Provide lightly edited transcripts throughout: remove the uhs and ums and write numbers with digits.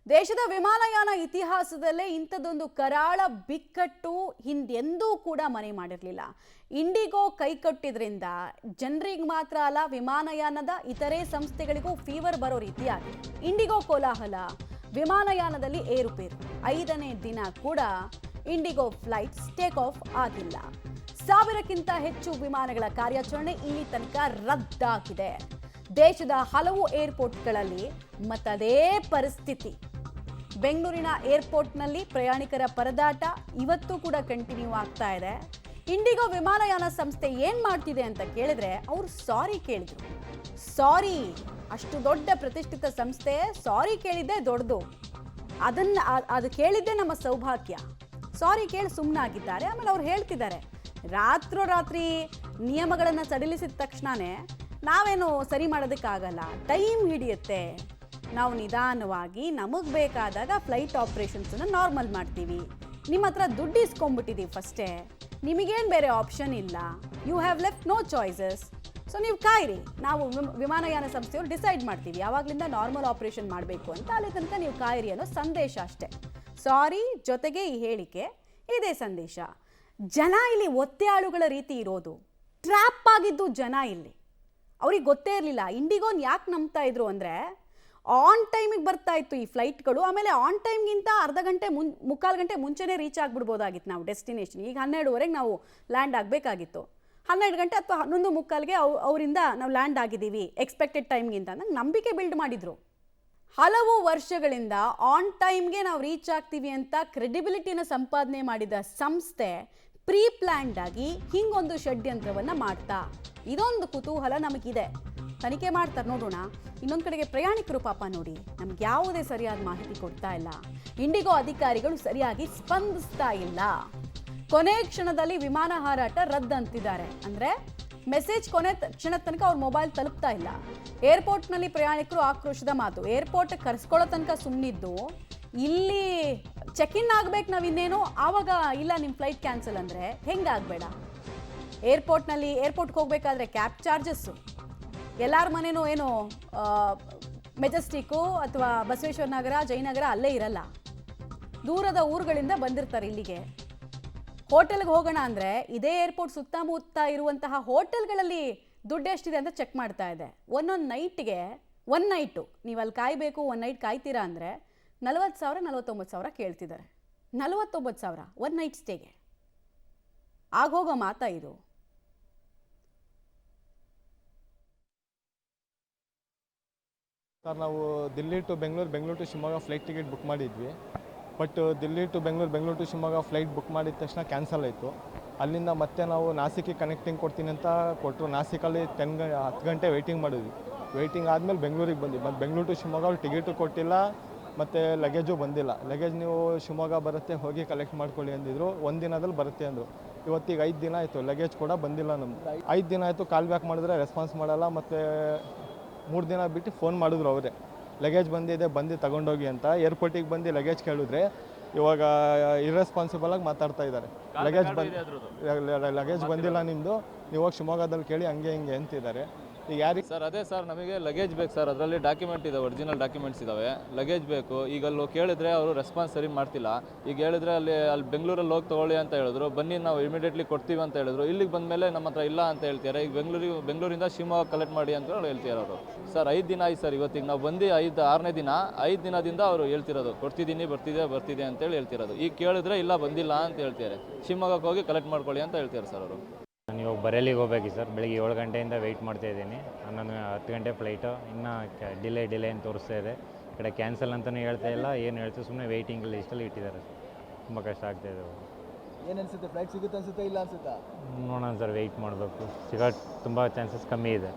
ದೇಶದ ವಿಮಾನಯಾನ ಇತಿಹಾಸದಲ್ಲೇ ಇಂಥದ್ದೊಂದು ಕರಾಳ ಬಿಕ್ಕಟ್ಟು ಹಿಂದೆಂದೂ ಕೂಡ ಮನೆ ಮಾಡಿರಲಿಲ್ಲ. ಇಂಡಿಗೋ ಕೈಕೊಟ್ಟಿದ್ರಿಂದ ಜನರಿಗೆ ಮಾತ್ರ ಅಲ್ಲ, ವಿಮಾನಯಾನದ ಇತರೆ ಸಂಸ್ಥೆಗಳಿಗೂ ಫೀವರ್ ಬರೋ ರೀತಿಯಾಗಿದೆ. ಇಂಡಿಗೋ ಕೋಲಾಹಲ, ವಿಮಾನಯಾನದಲ್ಲಿ ಏರುಪೇರು. 5ನೇ ದಿನ ಕೂಡ ಇಂಡಿಗೋ ಫ್ಲೈಟ್ಸ್ ಟೇಕ್ ಆಫ್ ಆಗಿಲ್ಲ. 1000ಕ್ಕಿಂತ ಹೆಚ್ಚು ವಿಮಾನಗಳ ಕಾರ್ಯಾಚರಣೆ ಇಲ್ಲಿ ತನಕ ರದ್ದಾಗಿದೆ. ದೇಶದ ಹಲವು ಏರ್ಪೋರ್ಟ್ಗಳಲ್ಲಿ ಮತ್ತದೇ ಪರಿಸ್ಥಿತಿ. ಬೆಂಗಳೂರಿನ ಏರ್ಪೋರ್ಟ್ನಲ್ಲಿ ಪ್ರಯಾಣಿಕರ ಪರದಾಟ ಇವತ್ತು ಕೂಡ ಕಂಟಿನ್ಯೂ ಆಗ್ತಾ ಇದೆ. ಇಂಡಿಗೋ ವಿಮಾನಯಾನ ಸಂಸ್ಥೆ ಏನು ಮಾಡ್ತಿದೆ ಅಂತ ಕೇಳಿದ್ರೆ ಅವರು ಸಾರಿ ಕೇಳಿದ್ರು. ಸಾರಿ, ಅಷ್ಟು ದೊಡ್ಡ ಪ್ರತಿಷ್ಠಿತ ಸಂಸ್ಥೆ ಸಾರಿ ಕೇಳಿದ್ದೆ ದೊಡ್ಡದು. ಅದು ಕೇಳಿದ್ದೆ ನಮ್ಮ ಸೌಭಾಗ್ಯ. ಸಾರಿ ಕೇಳಿ ಸುಮ್ಮನಾಗಿದ್ದಾರೆ. ಆಮೇಲೆ ಅವ್ರು ಹೇಳ್ತಿದ್ದಾರೆ, ರಾತ್ರೋರಾತ್ರಿ ನಿಯಮಗಳನ್ನು ಸಡಿಲಿಸಿದ ತಕ್ಷಣವೇ ನಾವೇನು ಸರಿ ಮಾಡೋದಕ್ಕಾಗಲ್ಲ, ಟೈಮ್ ಹಿಡಿಯುತ್ತೆ. ನಾವು ನಿಧಾನವಾಗಿ ನಮಗೆ ಬೇಕಾದಾಗ ಫ್ಲೈಟ್ ಆಪ್ರೇಷನ್ಸನ್ನು ನಾರ್ಮಲ್ ಮಾಡ್ತೀವಿ. ನಿಮ್ಮ ಹತ್ರ ದುಡ್ಡು ಇಸ್ಕೊಂಡ್ಬಿಟ್ಟಿದ್ದೀವಿ ಫಸ್ಟೇ, ನಿಮಗೇನು ಬೇರೆ ಆಪ್ಷನ್ ಇಲ್ಲ. You have left no choices. So ನೀವು ಕಾಯಿರಿ, ನಾವು ವಿಮಾನಯಾನ ಸಂಸ್ಥೆಯವರು ಡಿಸೈಡ್ ಮಾಡ್ತೀವಿ ಯಾವಾಗಲಿಂದ ನಾರ್ಮಲ್ ಆಪ್ರೇಷನ್ ಮಾಡಬೇಕು ಅಂತ. ಅಲ್ಲಿ ತನಕ ನೀವು ಕಾಯಿರಿ ಅನ್ನೋ ಸಂದೇಶ ಅಷ್ಟೇ. ಸಾರಿ ಜೊತೆಗೆ ಈ ಹೇಳಿಕೆ, ಇದೇ ಸಂದೇಶ. ಜನ ಇಲ್ಲಿ ಒತ್ತೆಯಾಳುಗಳ ರೀತಿ ಇರೋದು, ಟ್ರ್ಯಾಪ್ ಆಗಿದ್ದು ಜನ ಇಲ್ಲಿ. ಅವ್ರಿಗೆ ಗೊತ್ತೇ ಇರಲಿಲ್ಲ. ಇಂಡಿಗೋನ್ ಯಾಕೆ ನಂಬ್ತಾ ಇದ್ರು ಅಂದರೆ, ಆನ್ ಟೈಮಿಗೆ ಬರ್ತಾ ಇತ್ತು ಈ ಫ್ಲೈಟ್ಗಳು. ಆಮೇಲೆ ಆನ್ ಟೈಮ್ಗಿಂತ ಅರ್ಧ ಗಂಟೆ ಮುಕ್ಕಾಲು ಗಂಟೆ ಮುಂಚೆನೇ ರೀಚ್ ಆಗಿಬಿಡ್ಬೋದಾಗಿತ್ತು ನಾವು ಡೆಸ್ಟಿನೇಷನ್. ಈಗ 12:30ಗೆ ನಾವು ಲ್ಯಾಂಡ್ ಆಗಬೇಕಾಗಿತ್ತು. 12 ಗಂಟೆ ಅಥವಾ 11:45ಗೆ ಅವರಿಂದ ನಾವು ಲ್ಯಾಂಡ್ ಆಗಿದ್ದೀವಿ ಎಕ್ಸ್ಪೆಕ್ಟೆಡ್ ಟೈಮ್ಗಿಂತ ನಂಗೆ ನಂಬಿಕೆ ಬಿಲ್ಡ್ ಮಾಡಿದರು. ಹಲವು ವರ್ಷಗಳಿಂದ ಆನ್ ಟೈಮ್ಗೆ ನಾವು ರೀಚ್ ಆಗ್ತೀವಿ ಅಂತ ಕ್ರೆಡಿಬಿಲಿಟಿನ ಸಂಪಾದನೆ ಮಾಡಿದ ಸಂಸ್ಥೆ ಪ್ರೀ ಪ್ಲ್ಯಾನ್ಡ್ ಆಗಿ ಹಿಂಗೊಂದು ಷಡ್ಯಂತ್ರವನ್ನು ಮಾಡ್ತಾ, ಇದೊಂದು ಕುತೂಹಲ ನಮಗಿದೆ. ತನಿಖೆ ಮಾಡ್ತಾರೆ, ನೋಡೋಣ. ಇನ್ನೊಂದು ಕಡೆಗೆ ಪ್ರಯಾಣಿಕರು ಪಾಪ ನೋಡಿ, ನಮ್ಗೆ ಯಾವುದೇ ಸರಿಯಾದ ಮಾಹಿತಿ ಕೊಡ್ತಾ ಇಲ್ಲ. ಇಂಡಿಗೋ ಅಧಿಕಾರಿಗಳು ಸರಿಯಾಗಿ ಸ್ಪಂದಿಸ್ತಾ ಇಲ್ಲ. ಕೊನೆ ಕ್ಷಣದಲ್ಲಿ ವಿಮಾನ ಹಾರಾಟ ರದ್ದಂತಿದ್ದಾರೆ. ಅಂದರೆ ಮೆಸೇಜ್ ಕೊನೆ ಕ್ಷಣದ ತನಕ ಅವ್ರ ಮೊಬೈಲ್ ತಲುಪ್ತಾ ಇಲ್ಲ. ಏರ್ಪೋರ್ಟ್ನಲ್ಲಿ ಪ್ರಯಾಣಿಕರು ಆಕ್ರೋಶದ ಮಾತು. ಏರ್ಪೋರ್ಟ್ ಕರೆಸ್ಕೊಳ್ಳೋ ತನಕ ಸುಮ್ಮನಿದ್ದು, ಇಲ್ಲಿ ಚೆಕ್ ಇನ್ ಆಗ್ಬೇಕು ನಾವು ಇನ್ನೇನು, ಆವಾಗ ಇಲ್ಲ ನಿಮ್ಮ ಫ್ಲೈಟ್ ಕ್ಯಾನ್ಸಲ್ ಅಂದರೆ ಹೆಂಗಾಗಬೇಡ. ಏರ್ಪೋರ್ಟ್ಗೆ ಹೋಗಬೇಕಾದ್ರೆ ಕ್ಯಾಬ್ ಚಾರ್ಜಸ್ಸು, ಎಲ್ಲರ ಮನೇನೂ ಏನು ಮೆಜೆಸ್ಟಿಕ್ಕು ಅಥವಾ ಬಸವೇಶ್ವರ ನಗರ, ಜಯನಗರ ಅಲ್ಲೇ ಇರಲ್ಲ. ದೂರದ ಊರುಗಳಿಂದ ಬಂದಿರ್ತಾರೆ ಇಲ್ಲಿಗೆ. ಹೋಟೆಲ್ಗೆ ಹೋಗೋಣ ಅಂದರೆ ಇದೇ ಏರ್ಪೋರ್ಟ್ ಸುತ್ತಮುತ್ತ ಇರುವಂತಹ ಹೋಟೆಲ್ಗಳಲ್ಲಿ ದುಡ್ಡು ಎಷ್ಟಿದೆ ಅಂತ ಚೆಕ್ ಮಾಡ್ತಾ ಇದೆ. ಒಂದೊಂದು ನೈಟ್ಗೆ, ಒನ್ ನೈಟು ನೀವು ಅಲ್ಲಿ ಕಾಯಬೇಕು, ಒನ್ ನೈಟ್ ಕಾಯ್ತೀರಾ ಅಂದರೆ 40,000 49,000 ಕೇಳ್ತಿದ್ದಾರೆ. 49,000 ಒನ್ ನೈಟ್ ಸ್ಟೇಗೆ. ಆಗೋಗೋ ಮಾತಾ ಇದು. ಸರ್, ನಾವು Delhi to Bengaluru, Bengaluru to Shivamogga flight ticket book ಮಾಡಿದ್ವಿ. But Delhi to Bengaluru, Bengaluru to Shivamogga flight book ಮಾಡಿದ ತಕ್ಷಣ ಕ್ಯಾನ್ಸಲ್ ಆಯಿತು. ಅಲ್ಲಿಂದ ಮತ್ತೆ ನಾವು ನಾಸಿಕಿಗೆ ಕನೆಕ್ಟಿಂಗ್ ಕೊಡ್ತೀನಿ ಅಂತ ಕೊಟ್ಟರು. ನಾಸಿಕಲ್ಲಿ 10 ಗಂಟೆ ವೆಯ್ಟಿಂಗ್ ಮಾಡಿದ್ವಿ. ವೆಯ್ಟಿಂಗ್ ಆದಮೇಲೆ ಬೆಂಗಳೂರಿಗೆ ಬಂದ್ವಿ. ಮತ್ತು ಬೆಂಗಳೂರು ಟು ಶಿವಮೊಗ್ಗ ಅವ್ರು ಟಿಕೆಟು ಕೊಟ್ಟಿಲ್ಲ, ಮತ್ತು ಲಗೇಜು ಬಂದಿಲ್ಲ. ಲಗೇಜ್ ನೀವು ಶಿವಮೊಗ್ಗ ಬರುತ್ತೆ, ಹೋಗಿ ಕಲೆಕ್ಟ್ ಮಾಡ್ಕೊಳ್ಳಿ ಅಂದಿದ್ರು. 1 ದಿನದಲ್ಲಿ ಬರುತ್ತೆ ಅಂದರು. ಇವತ್ತಿಗೆ 5 ದಿನ ಆಯಿತು, ಲಗೇಜ್ ಕೂಡ ಬಂದಿಲ್ಲ ನಮ್ದು. 5 ದಿನ ಆಯಿತು, ಕಾಲ್ ಬ್ಯಾಕ್ ಮಾಡಿದ್ರೆ ರೆಸ್ಪಾನ್ಸ್ ಮಾಡಲ್ಲ. ಮತ್ತು 3 ದಿನ ಬಿಟ್ಟು ಫೋನ್ ಮಾಡಿದ್ರು ಅವರೇ, ಲಗೇಜ್ ಬಂದಿದೆ, ಬಂದು ತಗೊಂಡೋಗಿ ಅಂತ. ಏರ್ಪೋರ್ಟಿಗೆ ಬಂದು ಲಗೇಜ್ ಕೇಳಿದ್ರೆ ಇವಾಗ ಇರ್ರೆಸ್ಪಾನ್ಸಿಬಲ್ ಆಗಿ ಮಾತಾಡ್ತಾ ಇದ್ದಾರೆ. ಲಗೇಜ್ ಬಂದಿಲ್ಲ ನಿಮ್ಮದು, ನೀವು ಹೋಗಿ ಶಿವಮೊಗ್ಗದಲ್ಲಿ ಕೇಳಿ, ಹಂಗೆ ಹಿಂಗೆ ಅಂತಿದ್ದಾರೆ. ಈಗ ಯಾರಿಗೆ ಸರ್? ಅದೇ ಸರ್, ನಮಗೆ ಲಗೇಜ್ ಬೇಕು ಸರ್. ಅದರಲ್ಲಿ ಡಾಕ್ಯುಮೆಂಟ್ ಇದೆ, ಒರಿಜಿನಲ್ ಡಾಕ್ಯುಮೆಂಟ್ಸ್ ಇದ್ದಾವೆ. ಲಗೇಜ್ ಬೇಕು. ಈಗ ಅಲ್ಲಿ ಕೇಳಿದ್ರೆ ಅವರು ರೆಸ್ಪಾನ್ಸ್ ಸರಿ ಮಾಡ್ತಿಲ್ಲ. ಈಗ ಹೇಳಿದ್ರೆ ಅಲ್ಲಿ ಬೆಂಗಳೂರಲ್ಲಿ ಹೋಗಿ ತೊಗೊಳ್ಳಿ ಅಂತ ಹೇಳಿದ್ರು. ಬನ್ನಿ ನಾವು ಇಮಿಡಿಯೇಟ್ಲಿ ಕೊಡ್ತೀವಿ ಅಂತ ಹೇಳಿದ್ರು. ಇಲ್ಲಿಗೆ ಬಂದಮೇಲೆ ನಮ್ಮ ಹತ್ರ ಇಲ್ಲ ಅಂತ ಹೇಳ್ತಾರೆ. ಈಗ ಬೆಂಗಳೂರಿಂದ ಶಿವಮೊಗ್ಗ ಕಲೆಕ್ಟ್ ಮಾಡಿ ಅಂತ ಹೇಳ್ತಾರೆ ಅವರು. ಸರ್ 5 ದಿನ ಆಯ್ತು ಸರ್. ಇವತ್ತಿಗೆ ನಾವು ಬಂದು 6ನೇ ದಿನ. 5 ದಿನದಿಂದ ಅವರು ಹೇಳ್ತಿರೋದು ಕೊಡ್ತಿದ್ದೀನಿ, ಬರ್ತಿದೆ ಅಂತೇಳಿ ಹೇಳ್ತಿರೋದು. ಈಗ ಕೇಳಿದ್ರೆ ಇಲ್ಲ, ಬಂದಿಲ್ಲ ಅಂತ ಹೇಳ್ತಾರೆ. ಶಿವಮೊಗ್ಗಕ್ಕೆ ಹೋಗಿ ಕಲೆಕ್ಟ್ ಮಾಡ್ಕೊಳ್ಳಿ ಅಂತ ಹೇಳ್ತಾರೆ ಸರ್ ಅವರು. ನಾನು ಇವಾಗ ಬರೇಲಿಗೆ ಹೋಗ್ಬೇಕು ಸರ್. ಬೆಳಿಗ್ಗೆ 7 ಗಂಟೆಯಿಂದ ವೆಯ್ಟ್ ಮಾಡ್ತಾ ಇದ್ದೀನಿ. 10 ಗಂಟೆ ಫ್ಲೈಟು, ಇನ್ನೂ ಡಿಲೇ ಅಂತ ತೋರಿಸ್ತಾ ಇದೆ. ಈ ಕಡೆ ಕ್ಯಾನ್ಸಲ್ ಅಂತಲೂ ಹೇಳ್ತಾ ಇಲ್ಲ, ಏನು ಹೇಳ್ತೀವಿ, ಸುಮ್ಮನೆ ವೆಯ್ಟಿಂಗ್ ಲಿಸ್ಟಲ್ಲಿ ಇಟ್ಟಿದ್ದಾರೆ. ತುಂಬ ಕಷ್ಟ ಆಗ್ತಾಯಿದೆ. ಏನು ಅನಿಸುತ್ತೆ? ಫ್ಲೈಟ್ ಸಿಗುತ್ತೆ ಅನಿಸುತ್ತೆ, ಇಲ್ಲ ಅನಿಸುತ್ತಾ? ನೋಡೋಣ ಸರ್, ವೆಯ್ಟ್ ಮಾಡಬೇಕು. ತುಂಬ ಚಾನ್ಸಸ್ ಕಮ್ಮಿ ಇದೆ.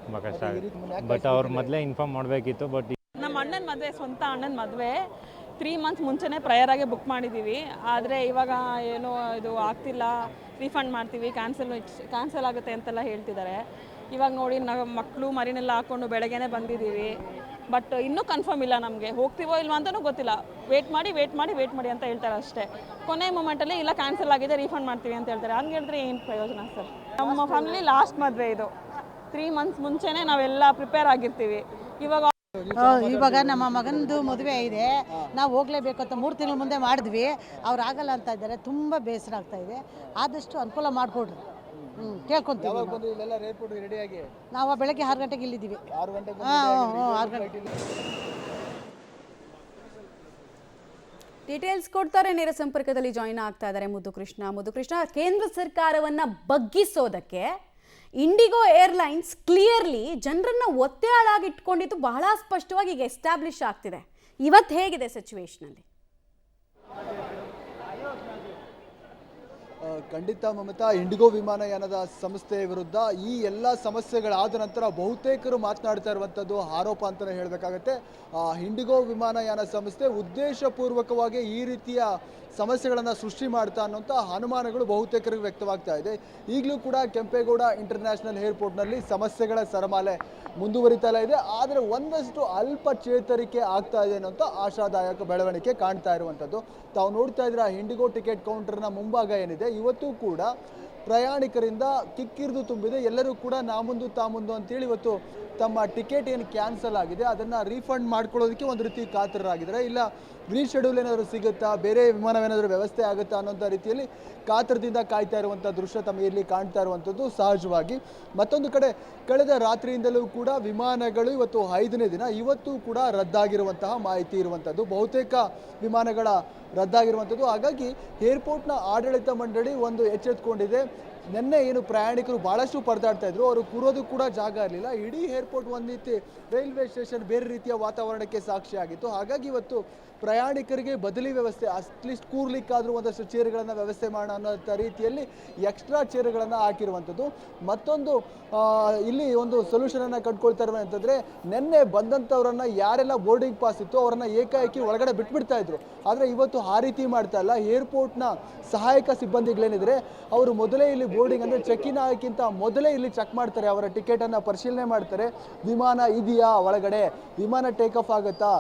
ತುಂಬ ಕಷ್ಟ ಆಗುತ್ತೆ. ಬಟ್ ಅವ್ರು ಮೊದಲೇ ಇನ್ಫಾರ್ಮ್ ಮಾಡಬೇಕಿತ್ತು. ಬಟ್ ನಮ್ಮ ಅಣ್ಣನ ಮದುವೆ, ಸ್ವಂತ ಅಣ್ಣನ ಮದುವೆ 3 ಮಂತ್ಸ್ ಮುಂಚೆನೇ ಪ್ರಯರಾಗೆ ಬುಕ್ ಮಾಡಿದ್ದೀವಿ. ಆದರೆ ಇವಾಗ ಏನೋ ಇದು ಆಗ್ತಿಲ್ಲ, ರೀಫಂಡ್ ಮಾಡ್ತೀವಿ, ಕ್ಯಾನ್ಸಲ್ ಆಗುತ್ತೆ ಅಂತೆಲ್ಲ ಹೇಳ್ತಿದ್ದಾರೆ. ಇವಾಗ ನೋಡಿ, ನಾವು ಮಕ್ಕಳು ಮರಿನೆಲ್ಲ ಹಾಕ್ಕೊಂಡು ಬೆಳಗ್ಗೆನೇ ಬಂದಿದ್ದೀವಿ. ಬಟ್ ಇನ್ನೂ ಕನ್ಫರ್ಮ್ ಇಲ್ಲ ನಮಗೆ, ಹೋಗ್ತೀವೋ ಇಲ್ವೋ ಅಂತಲೂ ಗೊತ್ತಿಲ್ಲ. ವೇಟ್ ಮಾಡಿ ಅಂತ ಹೇಳ್ತಾರೆ ಅಷ್ಟೇ. ಕೊನೆ ಮೂಮೆಂಟಲ್ಲಿ ಇಲ್ಲ, ಕ್ಯಾನ್ಸಲ್ ಆಗಿದೆ, ರೀಫಂಡ್ ಮಾಡ್ತೀವಿ ಅಂತ ಹೇಳ್ತಾರೆ. ಹಂಗೆ ಹೇಳಿದ್ರೆ ಏನು ಪ್ರಯೋಜನ ಸರ್? ನಮ್ಮ ಫ್ಯಾಮಿಲಿ ಲಾಸ್ಟ್ ಮದುವೆ ಇದು. 3 ಮಂತ್ಸ್ ಮುಂಚೆನೇ ನಾವೆಲ್ಲ ಪ್ರಿಪೇರ್ ಆಗಿರ್ತೀವಿ. ಇವಾಗ ಇವಾಗ ನಮ್ಮ ಮಗನದು ಮದುವೆ ಇದೆ, ನಾವು ಹೋಗ್ಲೇಬೇಕು ಅಂತ 3 ತಿಂಗಳ ಮುಂದೆ ಮಾಡಿದ್ವಿ. ಅವ್ರು ಆಗಲ್ಲ ಅಂತ ಇದ್ದಾರೆ. ತುಂಬ ಬೇಸರ ಆಗ್ತಾ ಇದೆ. ಆದಷ್ಟು ಅನುಕೂಲ ಮಾಡಿಕೊಡ್ರಿ. ಕೇಳ್ಕೊಂತೀವಿ. ಯಾವಾಗ ಬಂದು ಇಲ್ಲೆಲ್ಲ ಏರ್ಪೋರ್ಟ್ ರೆಡಿಯಾಗಿ ನಾವು ಬೆಳಗ್ಗೆ 6 ಗಂಟೆಗೆ ಇಲ್ಲಿದ್ದೀವಿ. 6 ಗಂಟೆಗೆ 6 ಗಂಟೆ. ಡೀಟೇಲ್ಸ್ ಕೊಡ್ತಾರೆ. ನೇರ ಸಂಪರ್ಕದಲ್ಲಿ ಜಾಯಿನ್ ಆಗ್ತಾ ಇದ್ದಾರೆ ಮುದ್ದುಕೃಷ್ಣ. ಕೇಂದ್ರ ಸರ್ಕಾರವನ್ನ ಬಗ್ಗಿಸೋದಕ್ಕೆ ಇಂಡಿಗೋ ಏರ್ಲೈನ್ಸ್ ಕ್ಲಿಯರ್ಲಿ ಜನರನ್ನ ಒತ್ತೆಯಾಳಾಗಿಟ್ಕೊಂಡಿದ್ದು ಬಹಳ ಸ್ಪಷ್ಟವಾಗಿ ಈಗ ಎಸ್ಟಾಬ್ಲಿಷ್ ಆಗ್ತಿದೆ. ಇವತ್ತು ಹೇಗಿದೆ ಸಿಚುವೇಶನಲ್ಲಿ? ಖಂಡಿತ ಮಮತಾ, ಇಂಡಿಗೋ ವಿಮಾನಯಾನದ ಸಂಸ್ಥೆ ವಿರುದ್ಧ ಈ ಎಲ್ಲ ಸಮಸ್ಯೆಗಳಾದ ನಂತರ ಬಹುತೇಕರು ಮಾತನಾಡ್ತಾ ಇರುವಂಥದ್ದು ಆರೋಪ ಅಂತಲೇ ಹೇಳಬೇಕಾಗತ್ತೆ. ಇಂಡಿಗೋ ವಿಮಾನಯಾನ ಸಂಸ್ಥೆ ಉದ್ದೇಶಪೂರ್ವಕವಾಗಿ ಈ ರೀತಿಯ ಸಮಸ್ಯೆಗಳನ್ನು ಸೃಷ್ಟಿ ಮಾಡ್ತಾ ಅನ್ನೋಂಥ ಅನುಮಾನಗಳು ಬಹುತೇಕರಿಗೆ ವ್ಯಕ್ತವಾಗ್ತಾ ಇದೆ. ಈಗಲೂ ಕೂಡ ಕೆಂಪೇಗೌಡ ಇಂಟರ್ನ್ಯಾಷನಲ್ ಏರ್ಪೋರ್ಟ್ನಲ್ಲಿ ಸಮಸ್ಯೆಗಳ ಸರಮಾಲೆ ಮುಂದುವರಿತಾ ಇದೆ. ಆದರೆ ಒಂದಷ್ಟು ಅಲ್ಪ ಚೇತರಿಕೆ ಆಗ್ತಾ ಇದೆ ಅನ್ನೋಂಥ ಆಶಾದಾಯಕ ಬೆಳವಣಿಗೆ ಕಾಣ್ತಾ ಇರುವಂಥದ್ದು. ತಾವು ನೋಡ್ತಾ ಇದ್ರೆ ಇಂಡಿಗೋ ಟಿಕೆಟ್ ಕೌಂಟರ್ನ ಮುಂಭಾಗ ಏನಿದೆ, ಇವತ್ತು ಕೂಡ ಪ್ರಯಾಣಿಕರಿಂದ ಕಿಕ್ಕಿರಿದು ತುಂಬಿದೆ. ಎಲ್ಲರೂ ಕೂಡ ನಾ ಮುಂದು ತಾ ಮುಂದು ಅಂತೇಳಿ ಇವತ್ತು ತಮ್ಮ ಟಿಕೆಟ್ ಏನು ಕ್ಯಾನ್ಸಲ್ ಆಗಿದೆ ಅದನ್ನು ರೀಫಂಡ್ ಮಾಡ್ಕೊಳ್ಳೋದಕ್ಕೆ ಒಂದು ರೀತಿ ಕಾತರರಾಗಿದ್ದಾರೆ. ಇಲ್ಲ ರೀಶೆಡ್ಯೂಲ್ ಏನಾದರೂ ಸಿಗುತ್ತಾ, ಬೇರೆ ವಿಮಾನವೇನಾದರೂ ವ್ಯವಸ್ಥೆ ಆಗುತ್ತಾ ಅನ್ನೋಂಥ ರೀತಿಯಲ್ಲಿ ಕಾತರದಿಂದ ಕಾಯ್ತಾ ಇರುವಂಥ ದೃಶ್ಯ ತಮಗೆ ಇಲ್ಲಿ ಕಾಣ್ತಾ ಇರುವಂಥದ್ದು ಸಹಜವಾಗಿ. ಮತ್ತೊಂದು ಕಡೆ ಕಳೆದ ರಾತ್ರಿಯಿಂದಲೂ ಕೂಡ ವಿಮಾನಗಳು ಇವತ್ತು 5ನೇ ದಿನ, ಇವತ್ತು ಕೂಡ ರದ್ದಾಗಿರುವಂತಹ ಮಾಹಿತಿ ಇರುವಂಥದ್ದು. ಬಹುತೇಕ ವಿಮಾನಗಳ ರದ್ದಾಗಿರುವಂಥದ್ದು. ಹಾಗಾಗಿ ಏರ್ಪೋರ್ಟ್ನ ಆಡಳಿತ ಮಂಡಳಿ ಒಂದು ಎಚ್ಚೆತ್ತುಕೊಂಡಿದೆ. ನಿನ್ನೆ ಏನು ಪ್ರಯಾಣಿಕರು ಭಾಳಷ್ಟು ಪರದಾಡ್ತಾ ಇದ್ರು, ಅವರು ಕೂರೋದು ಕೂಡ ಜಾಗ ಇರಲಿಲ್ಲ. ಇಡೀ ಏರ್ಪೋರ್ಟ್ ಒಂದು ರೀತಿ ರೈಲ್ವೆ ಸ್ಟೇಷನ್ ಬೇರೆ ರೀತಿಯ ವಾತಾವರಣಕ್ಕೆ ಸಾಕ್ಷಿಯಾಗಿತ್ತು. ಹಾಗಾಗಿ ಇವತ್ತು ಪ್ರಯಾಣಿಕರಿಗೆ ಬದಲಿ ವ್ಯವಸ್ಥೆ, ಅಟ್ಲೀಸ್ಟ್ ಕೂರ್ಲಿಕ್ಕಾದರೂ ಒಂದಷ್ಟು ಚೇರ್ಗಳನ್ನು ವ್ಯವಸ್ಥೆ ಮಾಡೋಣ ಅನ್ನೋ ರೀತಿಯಲ್ಲಿ ಎಕ್ಸ್ಟ್ರಾ ಚೇರ್ಗಳನ್ನು ಹಾಕಿರುವಂಥದ್ದು. ಮತ್ತೊಂದು ಇಲ್ಲಿ ಒಂದು ಸೊಲ್ಯೂಷನನ್ನು ಕಂಡುಕೊಳ್ತಾ ಇರುವೆ ಅಂತಂದರೆ, ನಿನ್ನೆ ಬಂದಂಥವ್ರನ್ನ ಯಾರೆಲ್ಲ ಬೋರ್ಡಿಂಗ್ ಪಾಸ್ ಇತ್ತು ಅವರನ್ನು ಏಕಾಏಕಿ ಒಳಗಡೆ ಬಿಟ್ಬಿಡ್ತಾ ಇದ್ರು. ಆದರೆ ಇವತ್ತು ಆ ರೀತಿ ಮಾಡ್ತಾ ಇಲ್ಲ. ಏರ್ಪೋರ್ಟ್ನ ಸಹಾಯಕ ಸಿಬ್ಬಂದಿಗಳೇನಿದ್ರೆ ಅವರು ಮೊದಲೇ ಇಲ್ಲಿ ಬೋರ್ಡಿಂಗ್ ಅಂದರೆ ಚೆಕ್ ಇನ್ ಆಗೋಕ್ಕಿಂತ ಮೊದಲೇ ಇಲ್ಲಿ ಚೆಕ್ ಮಾಡ್ತಾರೆ, ಅವರ ಟಿಕೆಟನ್ನು ಪರಿಶೀಲನೆ ಮಾಡ್ತಾರೆ. ವಿಮಾನ ಇದೆಯಾ ಒಳಗಡೆ, ವಿಮಾನ ಟೇಕ್ ಆಫ್ ಆಗುತ್ತಾ,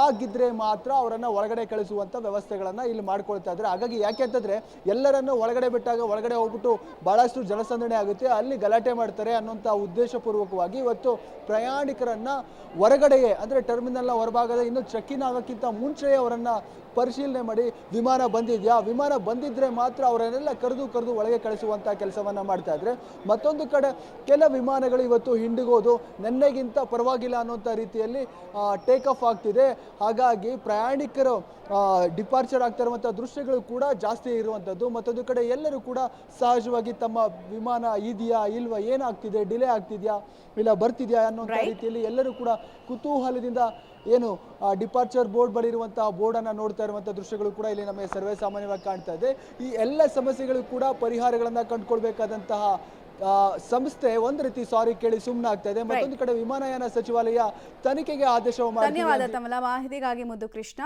ಆಗಿದ್ರೆ ಮಾತ್ರ ಅವರನ್ನು ಒಳಗಡೆ ಕಳಿಸುವಂಥ ವ್ಯವಸ್ಥೆಗಳನ್ನು ಇಲ್ಲಿ ಮಾಡ್ಕೊಳ್ತಾ ಇದ್ದಾರೆ. ಹಾಗಾಗಿ ಯಾಕೆ ಅಂತಂದರೆ ಎಲ್ಲರನ್ನು ಒಳಗಡೆ ಬಿಟ್ಟಾಗ ಒಳಗಡೆ ಹೋಗ್ಬಿಟ್ಟು ಭಾಳಷ್ಟು ಜನಸಂದಣಿ ಆಗುತ್ತೆ, ಅಲ್ಲಿ ಗಲಾಟೆ ಮಾಡ್ತಾರೆ ಅನ್ನೋಂಥ ಉದ್ದೇಶಪೂರ್ವಕವಾಗಿ ಇವತ್ತು ಪ್ರಯಾಣಿಕರನ್ನು ಹೊರಗಡೆಯೇ ಅಂದರೆ ಟರ್ಮಿನಲ್ನ ಹೊರಭಾಗದ ಇನ್ನು ಚೆಕ್ ಇನ್ ಆಗೋಕ್ಕಿಂತ ಮುಂಚೆಯೇ ಅವರನ್ನು ಪರಿಶೀಲನೆ ಮಾಡಿ ವಿಮಾನ ಬಂದಿದೆಯಾ, ವಿಮಾನ ಬಂದಿದ್ದರೆ ಮಾತ್ರ ಅವರನ್ನೆಲ್ಲ ಕರೆದು ಒಳಗೆ ಕಳಿಸುವಂಥ ಕೆಲಸವನ್ನು ಮಾಡ್ತಾ ಇದ್ದಾರೆ. ಮತ್ತೊಂದು ಕಡೆ ಕೆಲ ವಿಮಾನಗಳು ಇವತ್ತು ಹಿಂಡಿಗೋದು ನೆನ್ನೆಗಿಂತ ಪರವಾಗಿಲ್ಲ ಅನ್ನೋಂಥ ರೀತಿಯಲ್ಲಿ ಟೇಕ್ ಆಫ್ ಆಗ್ತಿದೆ. ಹಾಗಾಗಿ ಪ್ರಯಾಣಿಕರು ಡಿಪಾರ್ಚರ್ ಆಗ್ತಾ ಇರುವಂಥ ದೃಶ್ಯಗಳು ಕೂಡ ಜಾಸ್ತಿ ಇರುವಂಥದ್ದು. ಮತ್ತೊಂದು ಕಡೆ ಎಲ್ಲರೂ ಕೂಡ ಸಹಜವಾಗಿ ತಮ್ಮ ವಿಮಾನ ಇದೆಯಾ ಇಲ್ವಾ, ಏನಾಗ್ತಿದೆ, ಡಿಲೇ ಆಗ್ತಿದೆಯಾ ಇಲ್ಲ ಬರ್ತಿದೆಯಾ ಅನ್ನೋಂಥ ರೀತಿಯಲ್ಲಿ ಎಲ್ಲರೂ ಕೂಡ ಕುತೂಹಲದಿಂದ ಏನು ಡಿಪಾರ್ಚರ್ ಬೋರ್ಡ್ ಬಳಿ ಇರುವಂತಹ ಬೋರ್ಡನ್ನು ನೋಡ್ತಾ ಇರುವಂಥ ದೃಶ್ಯಗಳು ಕೂಡ ಇಲ್ಲಿ ನಮಗೆ ಸರ್ವೇ ಸಾಮಾನ್ಯವಾಗಿ ಕಾಣ್ತಾ ಇದೆ. ಈ ಎಲ್ಲ ಸಮಸ್ಯೆಗಳು ಕೂಡ ಪರಿಹಾರಗಳನ್ನು ಕಂಡುಕೊಳ್ಬೇಕಾದಂತಹ ಸಂಸ್ಥೆ ಒಂದು ರೀತಿ ಸಾರಿ ಕೇಳಿ ಸುಮ್ಮನೆ ಆಗ್ತಾ ಇದೆ. ಮತ್ತೊಂದು ಕಡೆ ವಿಮಾನಯಾನ ಸಚಿವಾಲಯ ತನಿಖೆಗೆ ಆದೇಶ ಧನ್ಯವಾದ ತಮ್ಮ ಮಾಹಿತಿಗಾಗಿ ಮುದ್ದುಕೃಷ್ಣ.